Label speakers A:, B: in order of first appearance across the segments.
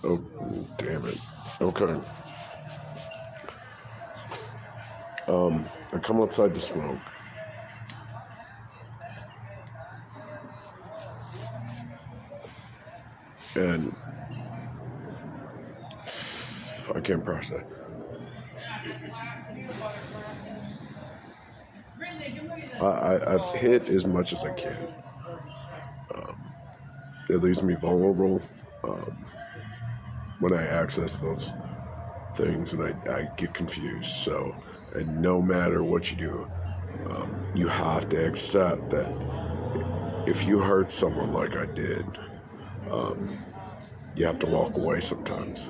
A: Oh, damn it. Okay. I come outside to smoke. And I can't process. I've hit as much as I can. It leaves me vulnerable when I access those things, and I get confused. So, and no matter what you do, you have to accept that if you hurt someone like I did, you have to walk away sometimes.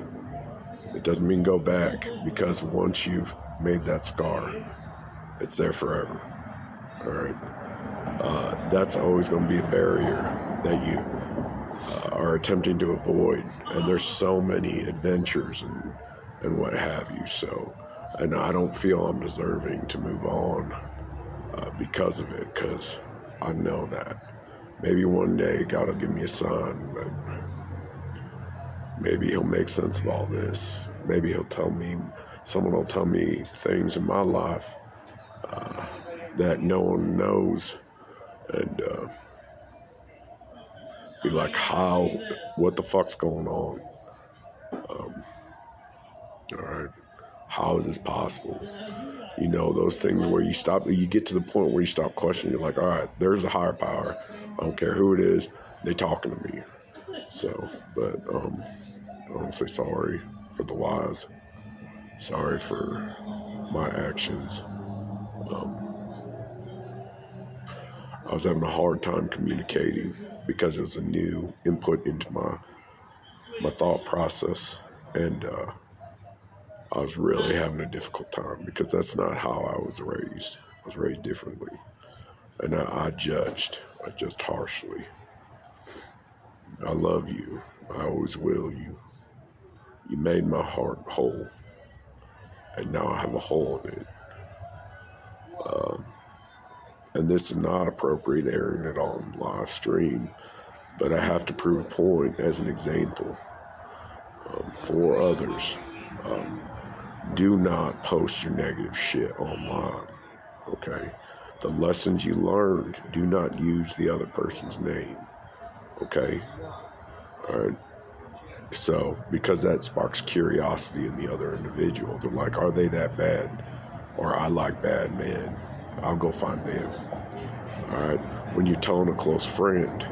A: It doesn't mean go back, because once you've made that scar, it's there forever. All right. That's always going to be a barrier that you are attempting to avoid. And there's so many adventures and what have you. So, and I don't feel I'm deserving to move on because of it, because I know that maybe one day God will give me a sign, but maybe he'll make sense of all this. Maybe someone will tell me things in my life that no one knows, and be like, what the fuck's going on? All right, how is this possible? You know, those things where you get to the point where you stop questioning. You're like, all right, there's a higher power. I don't care who it is. They talking to me. So, but honestly, sorry for the lies. Sorry for my actions. I was having a hard time communicating because it was a new input into my thought process, and I was really having a difficult time because that's not how I was raised. I was raised differently, and I judged harshly. I love you. I always will. You made my heart whole, and now I have a hole in it. And this is not appropriate airing it on live stream, but I have to prove a point as an example for others. Do not post your negative shit online, okay? The lessons you learned, do not use the other person's name, okay? All right. So, because that sparks curiosity in the other individual. They're like, are they that bad? Or I like bad men. I'll go find them. All right. When you're telling a close friend,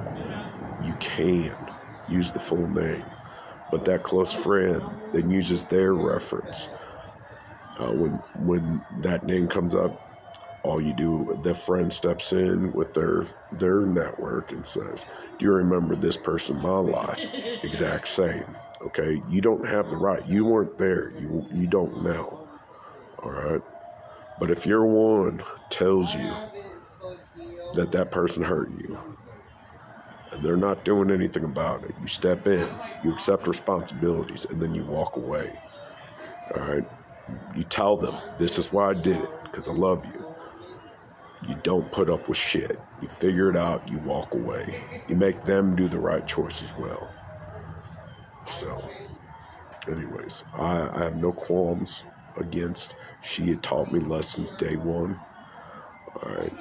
A: you can use the full name, but that close friend then uses their reference. When that name comes up, all you do, the friend steps in with their network and says, do you remember this person in my life? Exact same. Okay, you don't have the right. You weren't there. You don't know. All right. But if your one tells you that person hurt you, and they're not doing anything about it, you step in, you accept responsibilities, and then you walk away. All right. You tell them, this is why I did it, because I love you. You don't put up with shit. You figure it out, you walk away. You make them do the right choice as well. So, anyways, I have no qualms against. She had taught me lessons day one. All right.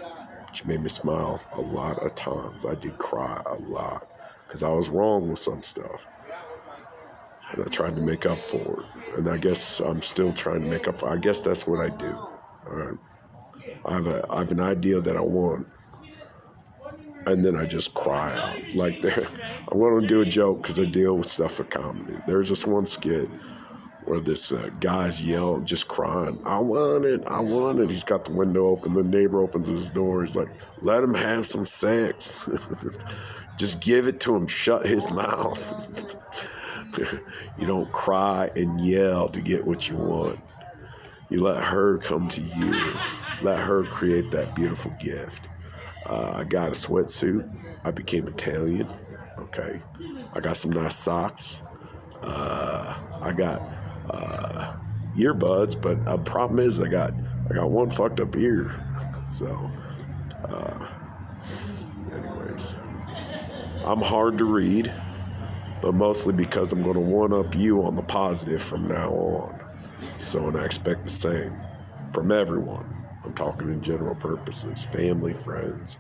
A: She made me smile a lot of times. I did cry a lot because I was wrong with some stuff. And I tried to make up for it. And I guess I'm still trying to make up for it. I guess that's what I do. All right. I have an idea that I want, and then I just cry out. Like, I want to do a joke because I deal with stuff for comedy. There's this one skit where this guy's yelling, just crying, I want it. He's got the window open. The neighbor opens his door. He's like, let him have some sex. Just give it to him. Shut his mouth. You don't cry and yell to get what you want. You let her come to you. Let her create that beautiful gift. I got a sweatsuit. I became Italian. Okay. I got some nice socks. I got earbuds, but the problem is I got one fucked up ear. So, anyways, I'm hard to read. but mostly because I'm going to one-up you on the positive from now on. So, and I expect the same from everyone. I'm talking in general purposes, family, friends.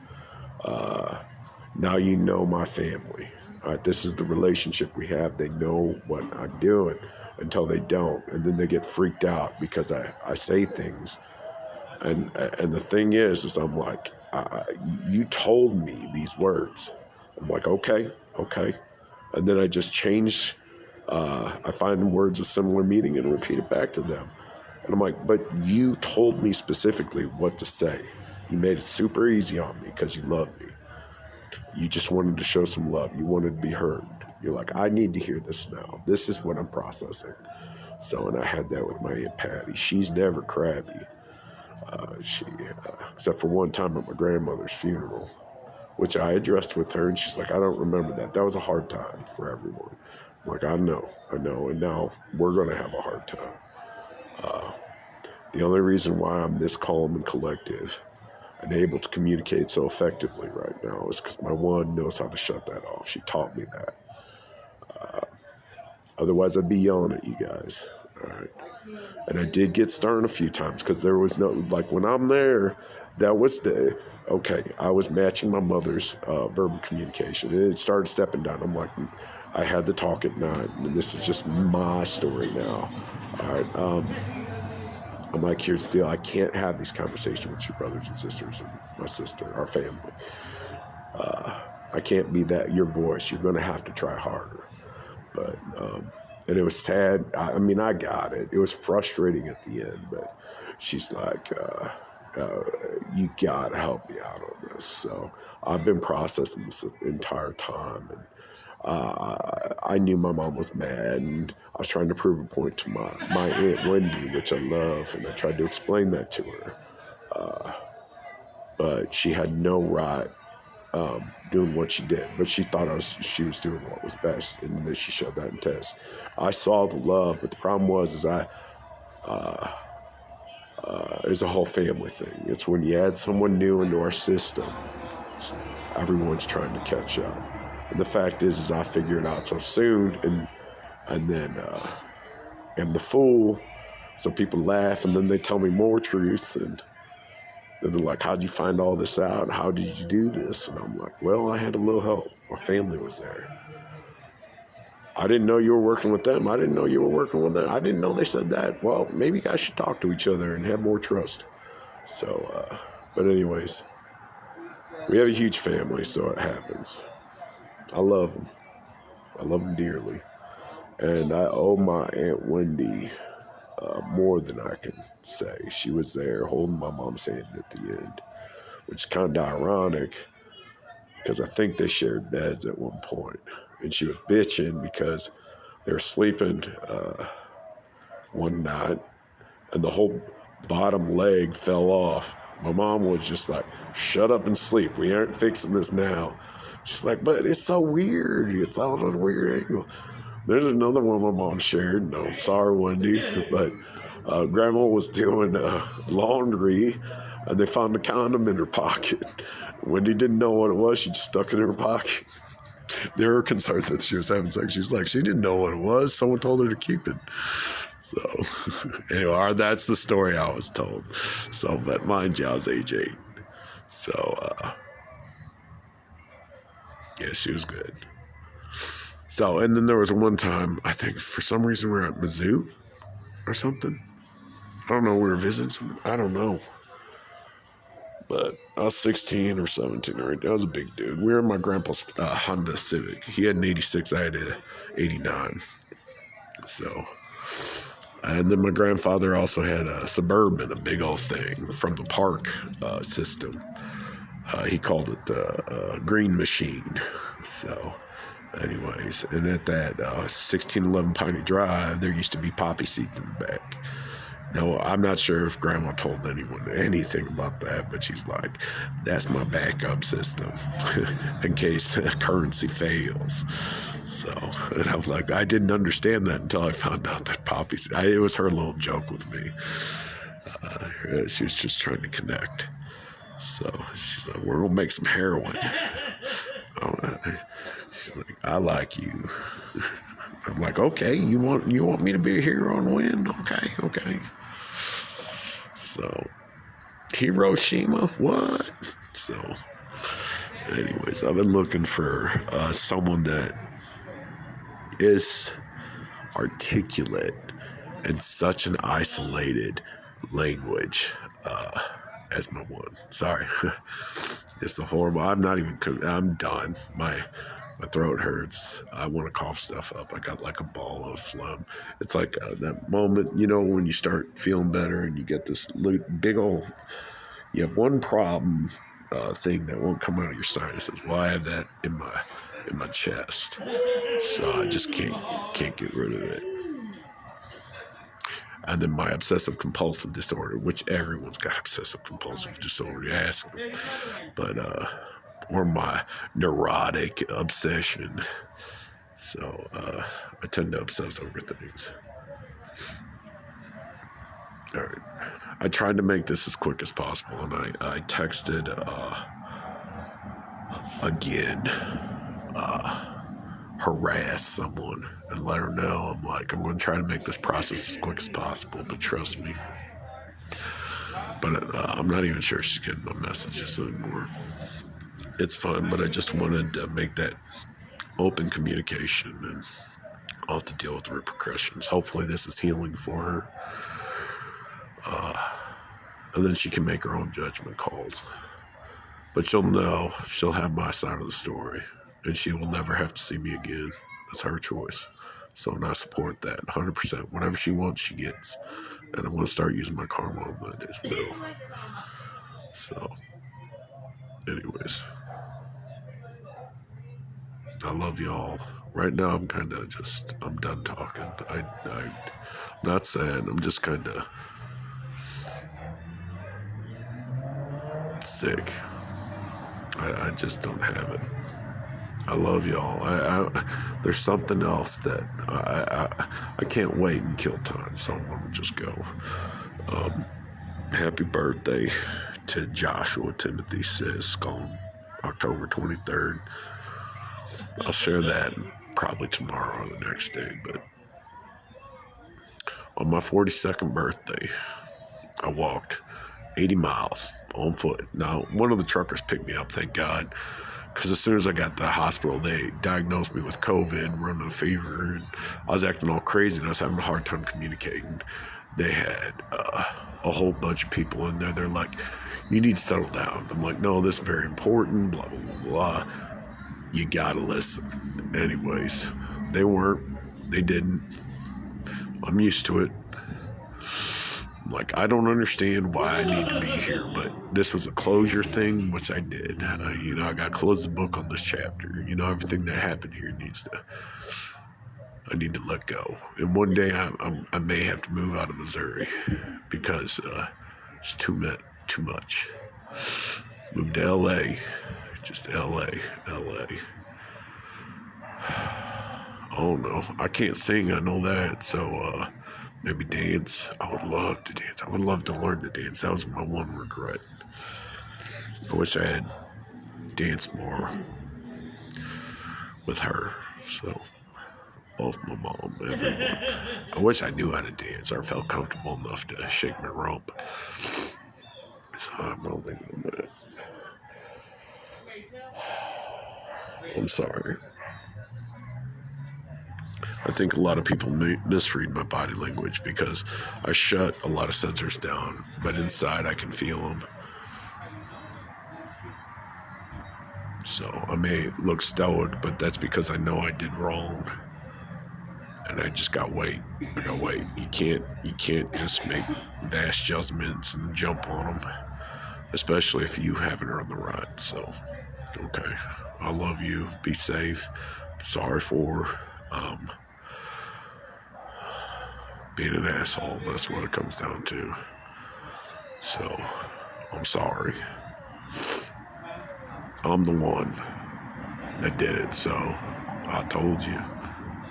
A: Now you know my family. All right, this is the relationship we have. They know what I'm doing until they don't, and then they get freaked out because I say things. And the thing is I'm like, you told me these words. I'm like, okay. And then I just change. I find words of similar meaning and repeat it back to them. And I'm like, but you told me specifically what to say. You made it super easy on me because you love me. You just wanted to show some love. You wanted to be heard. You're like, I need to hear this now. This is what I'm processing. So, and I had that with my Aunt Patty. She's never crabby. Except for one time at my grandmother's funeral, which I addressed with her, and she's like, I don't remember that. That was a hard time for everyone. I'm like, I know, and now we're going to have a hard time. The only reason why I'm this calm and collective and able to communicate so effectively right now is because my one knows how to shut that off. She taught me that. Otherwise, I'd be yelling at you guys. All right. And I did get stern a few times because there was no, like when I'm there, that was I was matching my mother's verbal communication. And it started stepping down. I'm like, I had to talk at night, and this is just my story now. All right. I'm like, here's the deal. I can't have these conversations with your brothers and sisters and my sister, our family. I can't be your voice. You're going to have to try harder. But, and it was sad. I mean, I got it. It was frustrating at the end, but she's like, you got to help me out on this. So I've been processing this entire time. And I knew my mom was mad, and I was trying to prove a point to my Aunt Wendy, which I love, and I tried to explain that to her. But she had no right doing what she did, but she thought she was doing what was best, and then she showed that in tests. I saw the love, but the problem was it's a whole family thing. It's when you add someone new into our system, everyone's trying to catch up. And the fact is I figured it out so soon, and then am the fool. So people laugh, and then they tell me more truths, and they're like, how'd you find all this out? How did you do this? And I'm like, well, I had a little help. My family was there. I didn't know you were working with them. I didn't know you were working with them. I didn't know they said that. Well, maybe you guys should talk to each other and have more trust. So, but anyways, we have a huge family, so it happens. I love them. I love them dearly. And I owe my Aunt Wendy more than I can say. She was there holding my mom's hand at the end, which is kind of ironic because I think they shared beds at one point. And she was bitching because they were sleeping one night and the whole bottom leg fell off. My mom was just like, shut up and sleep. We aren't fixing this now. She's like, but it's so weird. It's all on a weird angle. There's another one my mom shared. No, sorry, Wendy. But Grandma was doing laundry, and they found a condom in her pocket. Wendy didn't know what it was. She just stuck it in her pocket. They were concerned that she was having sex. She's like, she didn't know what it was. Someone told her to keep it. So, anyway, that's the story I was told. So, but mind you, I was age 8. So, yeah, she was good. So, and then there was one time, I think for some reason we were at Mizzou or something. I don't know, we were visiting something. I don't know. But I was 16 or 17, right? I was a big dude. We were in my grandpa's Honda Civic. He had an 86, I had an 89. So, and then my grandfather also had a Suburban, a big old thing from the park system. He called it the Green Machine. So, anyways, and at that 1611 Piney Drive, there used to be poppy seeds in the back. No, I'm not sure if Grandma told anyone anything about that, but she's like, that's my backup system in case currency fails. So, and I'm like, I didn't understand that until I found out that poppy seeds, it was her little joke with me. She was just trying to connect. So she's like, we're going to make some heroin. She's like, I like you. I'm like, okay, you want me to be a hero and win? Okay. So, Hiroshima, what? So, anyways, I've been looking for someone that is articulate in such an isolated language as my one. Sorry. It's a horrible. I'm done. My throat hurts. I want to cough stuff up. I got like a ball of phlegm. It's like that moment, when you start feeling better and you get this big old. You have one problem thing that won't come out of your sinuses. Well, I have that in my chest, so I just can't get rid of it. And then my obsessive compulsive disorder, which everyone's got obsessive compulsive disorder, you ask me. But, or my neurotic obsession. So, I tend to obsess over things. All right. I tried to make this as quick as possible, and I texted, again, harass someone and let her know I'm going to try to make this process as quick as possible, but trust me. But I'm not even sure she's getting my messages anymore. It's fine, but I just wanted to make that open communication, and I'll have to deal with the repercussions. Hopefully this is healing for her. And then she can make her own judgment calls. But she'll have my side of the story, and she will never have to see me again. That's her choice. So, and I support that 100%. Whatever she wants, she gets. And I'm going to start using my karma on that as well. So, anyways, I love y'all. Right now, I'm kind of I'm done talking. I'm not sad. I'm just kind of sick. I just don't have it. I love y'all. There's something else that I can't wait and kill time, so I'm gonna just go. Happy birthday to Joshua Timothy Sisk on October 23rd. I'll share that probably tomorrow or the next day, but on my 42nd birthday, I walked 80 miles on foot. Now, one of the truckers picked me up, thank God, because as soon as I got to the hospital, they diagnosed me with COVID, running a fever, and I was acting all crazy, and I was having a hard time communicating. They had a whole bunch of people in there. They're like, you need to settle down. I'm like, no, this is very important, blah, blah, blah, blah. You gotta listen. Anyways, they weren't. They didn't. I'm used to it. Like, I don't understand why I need to be here, but this was a closure thing, which I did. I got to close the book on this chapter. Everything that happened here I need to let go. And one day I may have to move out of Missouri because it's too much. Move to LA, just LA. Oh no, I can't sing, I know that, so maybe dance. I would love to dance. I would love to learn to dance. That was my one regret. I wish I had danced more with her. So, both my mom, everyone. I wish I knew how to dance or felt comfortable enough to shake my rump. So I'm rolling on that. I'm sorry. I think a lot of people misread my body language because I shut a lot of sensors down, but inside I can feel them. So I may look stoic, but that's because I know I did wrong. And I just got weight. You can't just make vast judgments and jump on them, especially if you haven't earned the right. So, okay, I love you. Be safe. Sorry for being an asshole. That's what it comes down to. So, I'm sorry. I'm the one that did it. So, I told you.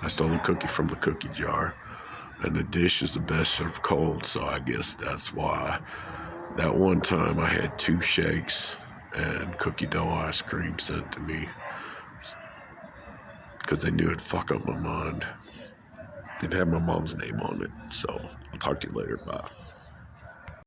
A: I stole a cookie from the cookie jar, and the dish is the best served cold, so I guess that's why. That one time I had 2 shakes and cookie dough ice cream sent to me because they knew it'd fuck up my mind. It had my mom's name on it. So I'll talk to you later. Bye.